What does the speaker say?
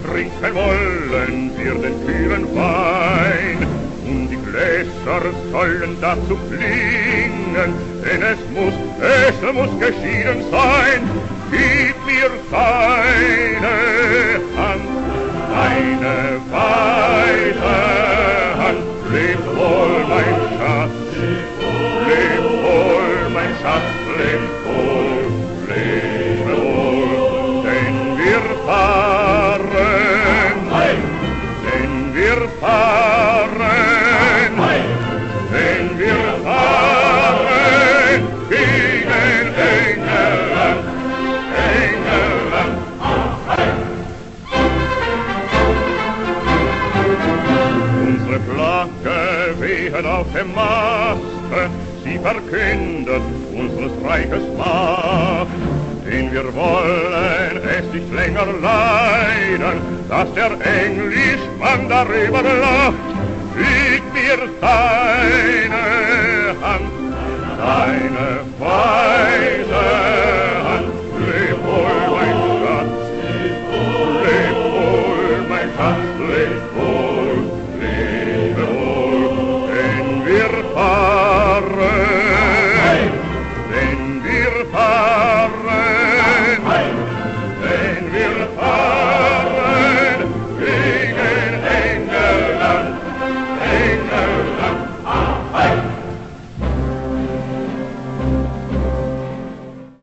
trinken wollen wir den kühlen Wein. Und die Gläser sollen dazu klingen, denn es muss geschieden sein. Gib mir deine Hand, deine weite Hand. Leb wohl, mein Schatz, leb wohl, mein Schatz, leb wohl, denn wir fahren, denn wir fahren, denn wir fahren gegen England, England. Unsere Flagge weht auf dem Maste, sie verkündet unseres Reiches Macht. Denn wir wollen es nicht länger leiden, dass der Englischmann darüber lacht. Gib mir deine Hand, deine weite